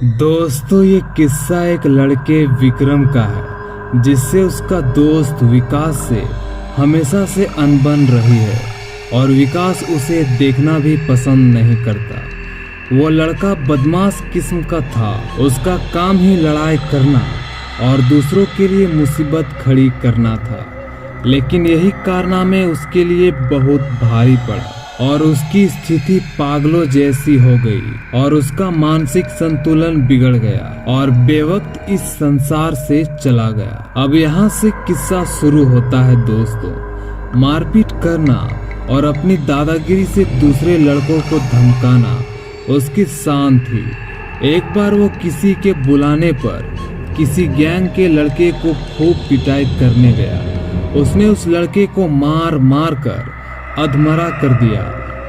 दोस्तों, ये किस्सा एक लड़के विक्रम का है जिससे उसका दोस्त विकास से हमेशा से अनबन रही है और विकास उसे देखना भी पसंद नहीं करता। वो लड़का बदमाश किस्म का था। उसका काम ही लड़ाई करना और दूसरों के लिए मुसीबत खड़ी करना था, लेकिन यही कारनामे उसके लिए बहुत भारी पड़ा और उसकी स्थिति पागलों जैसी हो गई और उसका मानसिक संतुलन बिगड़ गया और बेवक्त इस संसार से चला गया। अब यहाँ से किस्सा शुरू होता है दोस्तों। मारपीट करना और अपनी दादागिरी से दूसरे लड़कों को धमकाना उसकी शान थी। एक बार वो किसी के बुलाने पर किसी गैंग के लड़के को खूब पिटाई करने गया। उसने उस लड़के को मार मार कर अधमरा कर दिया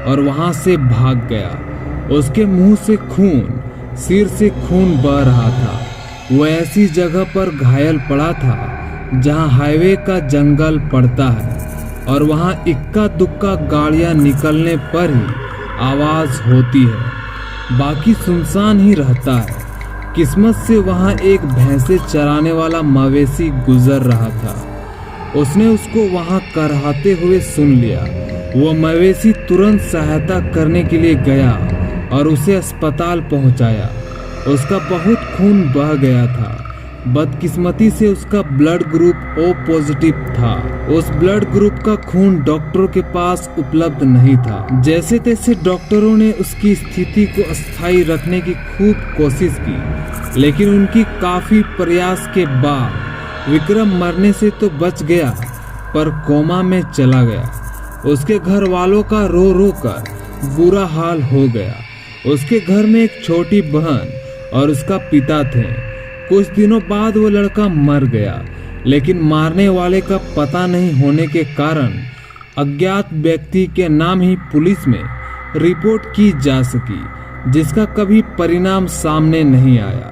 और वहां से भाग गया। उसके मुंह से खून, सिर से खून बह रहा था। वो ऐसी जगह पर घायल पड़ा था जहां हाईवे का जंगल पड़ता है और वहां इक्का दुक्का गाड़ियां निकलने पर ही आवाज होती है, बाकी सुनसान ही रहता है। किस्मत से वहां एक भैंसे चराने वाला मवेशी गुजर रहा था। उसने उसको वहां करहाते हुए सुन लिया। वो मवेशी तुरंत सहायता करने के लिए गया और उसे अस्पताल पहुंचाया। उसका बहुत खून बह गया था। बदकिस्मती से उसका ब्लड ग्रुप ओ पॉजिटिव था। उस ब्लड ग्रुप का खून डॉक्टरों के पास उपलब्ध नहीं था। जैसे तैसे डॉक्टरों ने उसकी स्थिति को अस्थायी रखने की खूब कोशिश की, लेकिन उनकी काफी प्रयास के बाद विक्रम मरने से तो बच गया पर कोमा में चला गया। उसके घर वालों का रो रो कर बुरा हाल हो गया। उसके घर में एक छोटी बहन और उसका पिता थे। कुछ दिनों बाद वो लड़का मर गया, लेकिन मारने वाले का पता नहीं होने के कारण अज्ञात व्यक्ति के नाम ही पुलिस में रिपोर्ट की जा सकी, जिसका कभी परिणाम सामने नहीं आया।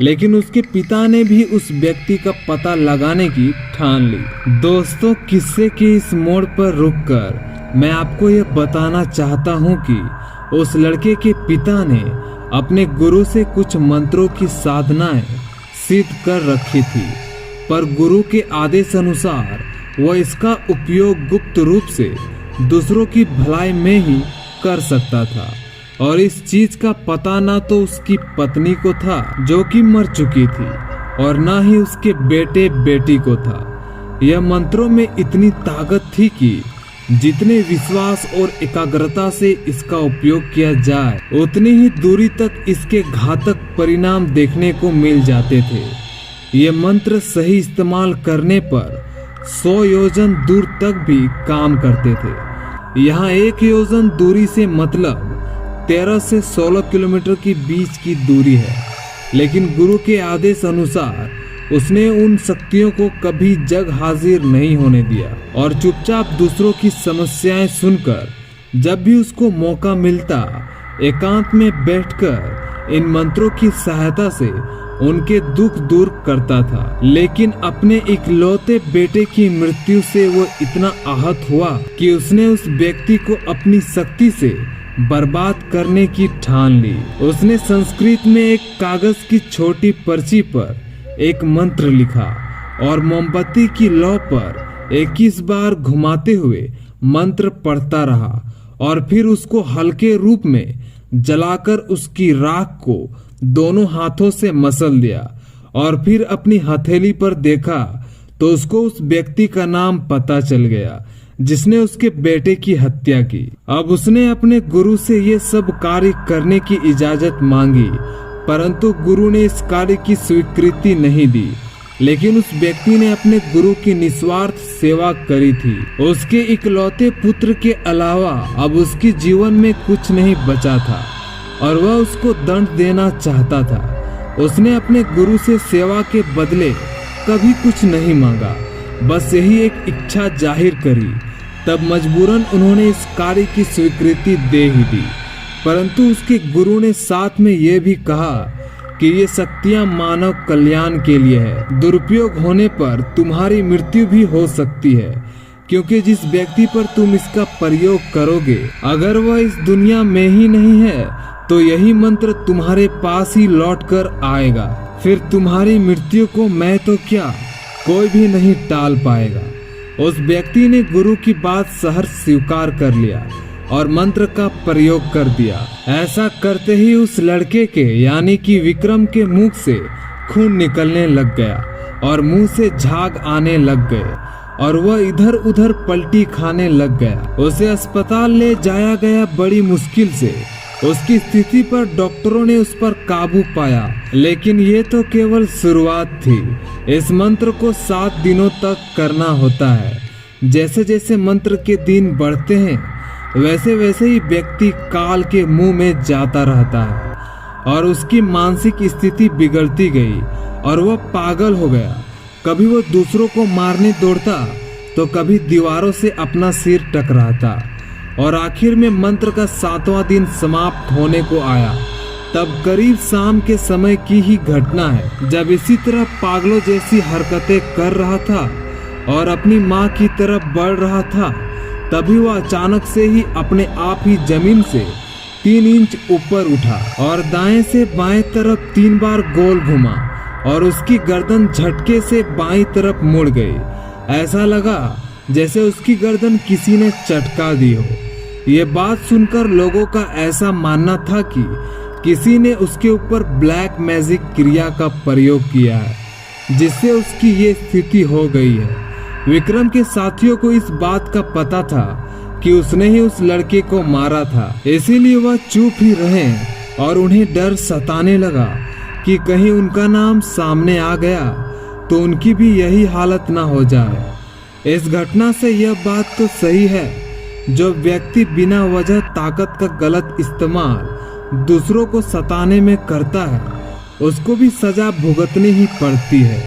लेकिन उसके पिता ने भी उस व्यक्ति का पता लगाने की ठान ली। दोस्तों, किस्से के इस मोड़ पर रुककर मैं आपको यह बताना चाहता हूं कि उस लड़के के पिता ने अपने गुरु से कुछ मंत्रों की साधनाएं सिद्ध कर रखी थी, पर गुरु के आदेश अनुसार वह इसका उपयोग गुप्त रूप से दूसरों की भलाई में ही कर सकता था और इस चीज का पता ना तो उसकी पत्नी को था जो कि मर चुकी थी और ना ही उसके बेटे बेटी को था। यह मंत्रों में इतनी ताकत थी कि जितने विश्वास और एकाग्रता से इसका उपयोग किया जाए उतनी ही दूरी तक इसके घातक परिणाम देखने को मिल जाते थे। ये मंत्र सही इस्तेमाल करने पर 100 योजन दूर तक भी काम करते थे। यहाँ 1 योजन दूरी से मतलब 13 से 16 किलोमीटर की बीच की दूरी है, लेकिन गुरु के आदेश अनुसार उसने उन शक्तियों को कभी जग हाजिर नहीं होने दिया और चुपचाप दूसरों की समस्याएं सुनकर जब भी उसको मौका मिलता एकांत में बैठकर इन मंत्रों की सहायता से उनके दुख दूर करता था। लेकिन अपने इकलौते बेटे की मृत्यु से वो इतना आहत हुआ कि उसने उस व्यक्ति को अपनी शक्ति से बर्बाद करने की ठान ली। उसने संस्कृत में एक कागज की छोटी पर्ची पर एक मंत्र लिखा और मोमबत्ती की लौ पर 21 बार घुमाते हुए मंत्र पढ़ता रहा और फिर उसको हल्के रूप में जलाकर उसकी राख को दोनों हाथों से मसल दिया और फिर अपनी हथेली पर देखा तो उसको उस व्यक्ति का नाम पता चल गया जिसने उसके बेटे की हत्या की। अब उसने अपने गुरु से ये सब कार्य करने की इजाजत मांगी, परंतु गुरु ने इस कार्य की स्वीकृति नहीं दी। लेकिन उस व्यक्ति ने अपने गुरु की निस्वार्थ सेवा करी थी। उसके इकलौते पुत्र के अलावा अब उसके जीवन में कुछ नहीं बचा था और वह उसको दंड देना चाहता था। उसने अपने गुरु से सेवा के बदले कभी कुछ नहीं मांगा, बस यही एक इच्छा जाहिर करी। तब मजबूरन उन्होंने इस कार्य की स्वीकृति दे ही दी, परंतु उसके गुरु ने साथ में यह भी कहा कि ये शक्तियां मानव कल्याण के लिए है। दुरुपयोग होने पर तुम्हारी मृत्यु भी हो सकती है, क्योंकि जिस व्यक्ति पर तुम इसका प्रयोग करोगे अगर वह इस दुनिया में ही नहीं है तो यही मंत्र तुम्हारे पास ही लौट कर आएगा। फिर तुम्हारी मृत्यु को मैं तो क्या, कोई भी नहीं टाल पाएगा। उस व्यक्ति ने गुरु की बात सहर्ष स्वीकार कर लिया और मंत्र का प्रयोग कर दिया। ऐसा करते ही उस लड़के के यानी कि विक्रम के मुख से खून निकलने लग गया और मुंह से झाग आने लग गए और वह इधर उधर पलटी खाने लग गया। उसे अस्पताल ले जाया गया बड़ी मुश्किल से। उसकी स्थिति पर डॉक्टरों ने उस पर काबू पाया, लेकिन ये तो केवल शुरुआत थी। इस मंत्र को 7 दिनों तक करना होता है। जैसे जैसे मंत्र के दिन बढ़ते हैं वैसे वैसे ही व्यक्ति काल के मुंह में जाता रहता है और उसकी मानसिक स्थिति बिगड़ती गई और वह पागल हो गया। कभी वो दूसरों को मारने दौड़ता तो कभी दीवारों से अपना सिर टकराता और आखिर में मंत्र का 7वां दिन समाप्त होने को आया। तब करीब शाम के समय की ही घटना है, जब इसी तरह पागलों जैसी हरकतें कर रहा था और अपनी माँ की तरफ बढ़ रहा था, तभी वह अचानक से ही अपने आप ही जमीन से 3 इंच ऊपर उठा और दाएं से बाएं तरफ 3 बार गोल घुमा और उसकी गर्दन झटके से बाईं तरफ मुड़ गई। ऐसा लगा जैसे उसकी गर्दन किसी ने चटका दी हो। ये बात सुनकर लोगों का ऐसा मानना था कि किसी ने उसके ऊपर ब्लैक मैजिक क्रिया का प्रयोग किया है, जिससे उसकी ये स्थिति हो गई है। विक्रम के साथियों को इस बात का पता था कि उसने ही उस लड़के को मारा था, इसीलिए वह चुप ही रहे और उन्हें डर सताने लगा कि कहीं उनका नाम सामने आ गया तो उनकी भी यही हालत ना हो जाए। इस घटना से यह बात तो सही है, जो व्यक्ति बिना वजह ताकत का गलत इस्तेमाल दूसरों को सताने में करता है उसको भी सजा भुगतनी ही पड़ती है।